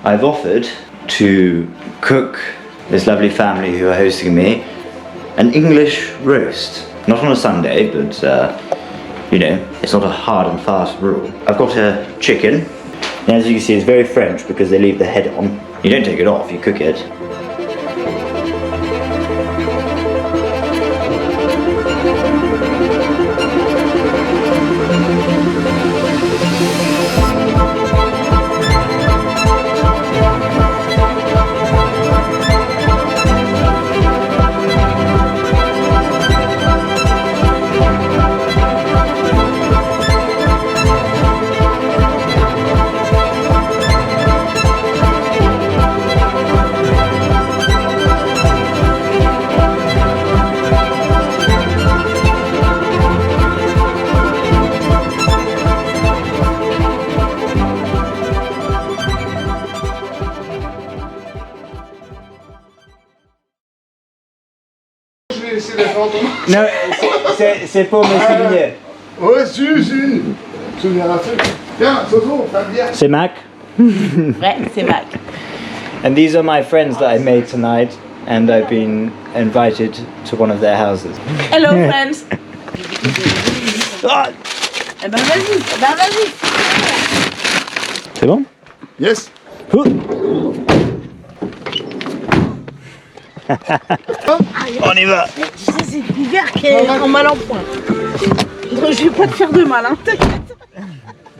I've offered to cook this lovely family who are hosting me an English roast. Not on a Sunday, but you know, it's not a hard and fast rule. I've got a chicken, and as you can see it's very French because they leave the head on. You don't take it off, you cook it. Non, c'est pour mes souvenirs. Ouais, si. Souvenir à fait. Tiens, Soso, ta bière. C'est Mac. Ouais, c'est Mac. And these are my friends that I made tonight, and I've been invited to one of their houses. Hello, friends. Ah, Eh ben vas-y. c'est bon? Yes. On y va. Tu sais, c'est l'hiver qui est en mal en point. Donc je vais pas te faire de mal, hein. T'inquiète.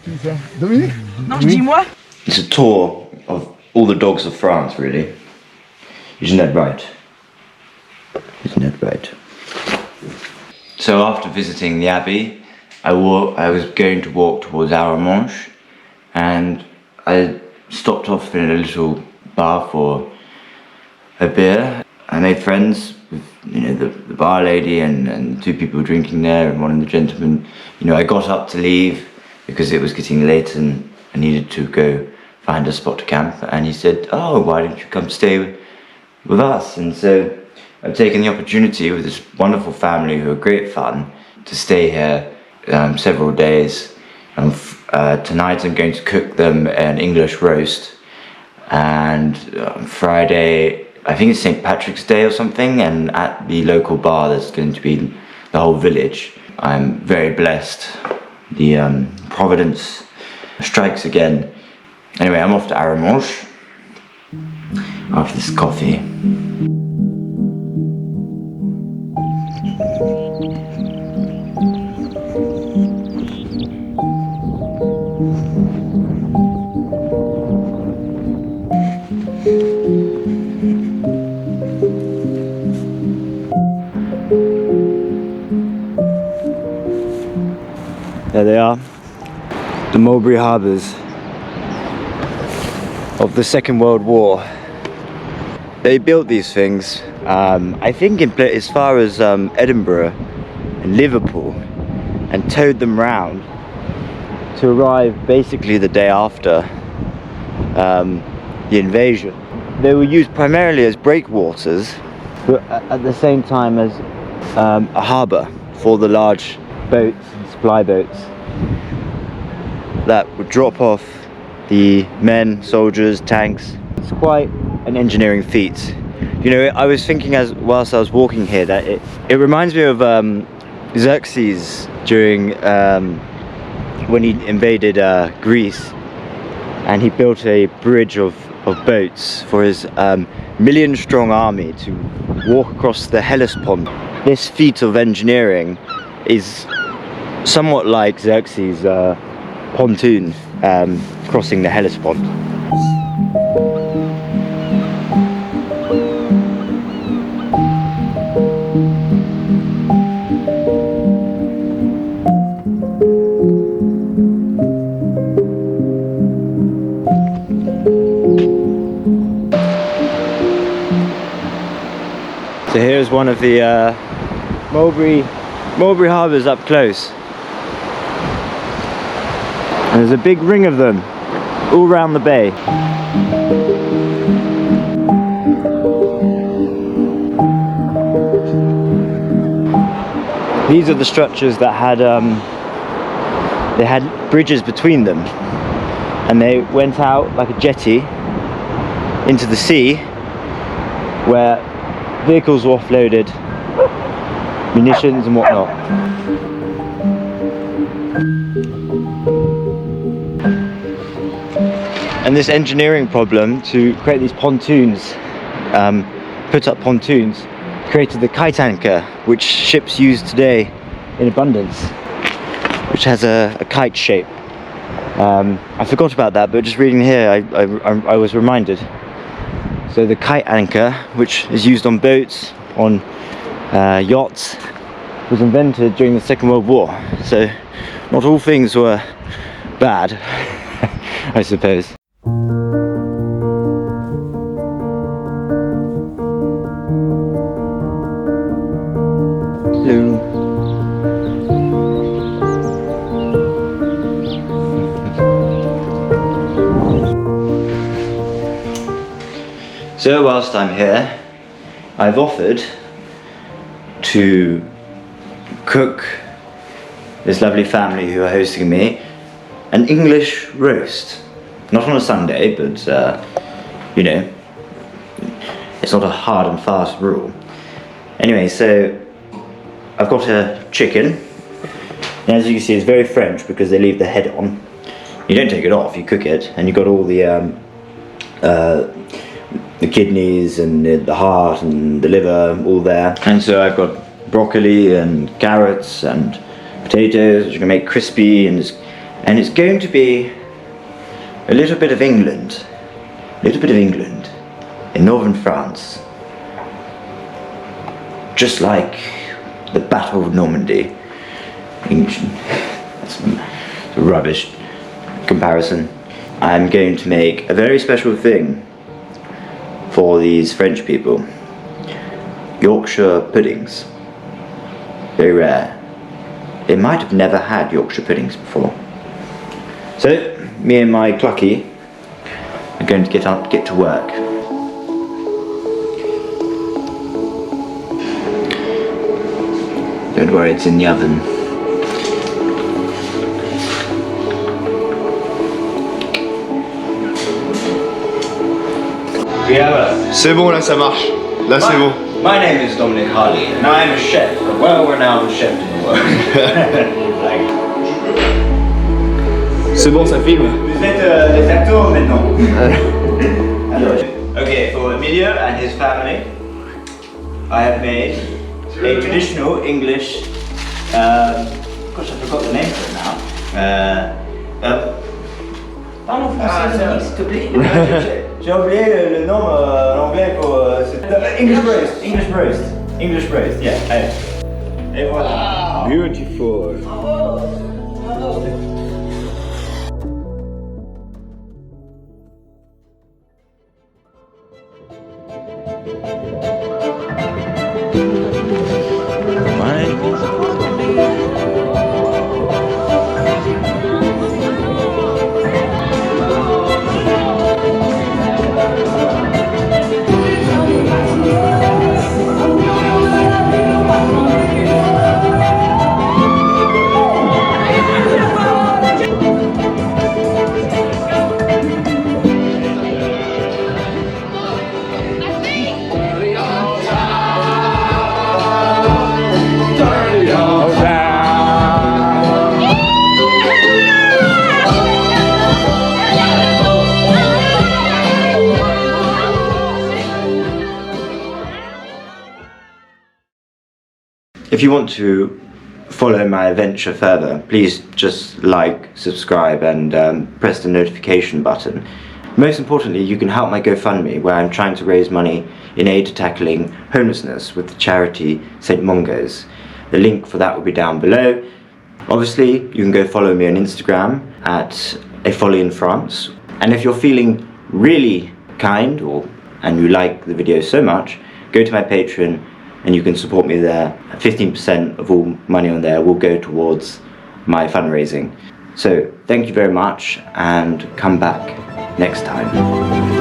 Qui ça? Dominique? Non, je dis moi. It's a tour of all the dogs of France, really. Isn't that right? Isn't that right? So after visiting the abbey, I was going to walk towards Arromanches, and I stopped off in a little bar for a beer. I made friends with, you know, the bar lady and two people drinking there, and one of the gentlemen. You know, I got up to leave because it was getting late and I needed to go find a spot to camp. And he said, "Oh, why don't you come stay with us?" And so I've taken the opportunity with this wonderful family who are great fun to stay here several days. And tonight I'm going to cook them an English roast, and on Friday, I think it's St. Patrick's Day or something, and at the local bar there's going to be the whole village. I'm very blessed. The Providence strikes again. Anyway, I'm off to Arromanches after this coffee. There they are, the Mulberry Harbours of the Second World War. They built these things, I think as far as Edinburgh and Liverpool, and towed them round to arrive basically the day after the invasion. They were used primarily as breakwaters, but at the same time as a harbour for the large boats and supply boats that would drop off the men, soldiers, tanks. It's quite an engineering feat. You know, I was thinking whilst I was walking here that it reminds me of Xerxes during when he invaded Greece, and he built a bridge of boats for his million-strong army to walk across the Hellespont. This feat of engineering is somewhat like Xerxes' pontoon crossing the Hellespont. So here's one of the Mulberry Harbours up close. And there's a big ring of them all around the bay. These are the structures that had they had bridges between them, and they went out like a jetty into the sea where vehicles were offloaded, munitions and whatnot. And this engineering problem to create these pontoons, put up pontoons, created the kite anchor, which ships use today in abundance, which has a kite shape. I forgot about that, but just reading here I was reminded. So the kite anchor, which is used on boats, on yachts, was invented during the Second World War. So not all things were bad, I suppose. Hello. So whilst I'm here, I've offered to cook this lovely family who are hosting me an English roast. Not on a Sunday, but you know, it's not a hard and fast rule. Anyway, so I've got a chicken, and as you can see it's very French because they leave the head on. You don't take it off, you cook it, and you've got all the kidneys and the heart and the liver all there. And so I've got broccoli and carrots and potatoes, which are going to make crispy, and it's going to be a little bit of England. In northern France. Just like the Battle of Normandy. That's a rubbish comparison. I'm going to make a very special thing for these French people. Yorkshire puddings. Very rare. They might have never had Yorkshire puddings before. So, me and my clucky are going to get to work. Don't worry, it's in the oven. C'est bon, là ça marche. Là c'est bon. My name is Dominic Harley, and I am a chef, a well-renowned chef in the world. C'est bon, ça filme. Vous êtes des acteurs maintenant. Okay, for Emilio and his family, I have made a traditional English. Gosh, I forgot the name for it now. Parle en français, s'il te plaît. J'ai oublié le nom en anglais pour English roast, yeah. Et voilà. Beautiful. If you want to follow my adventure further, please just like, subscribe and press the notification button. Most importantly, you can help my GoFundMe, where I'm trying to raise money in aid to tackling homelessness with the charity St. Mungo's. The link for that will be down below. Obviously, you can go follow me on Instagram at Folly in France. And if you're feeling really kind and you like the video so much, go to my Patreon and you can support me there. 15% of all money on there will go towards my fundraising. So thank you very much, and come back next time.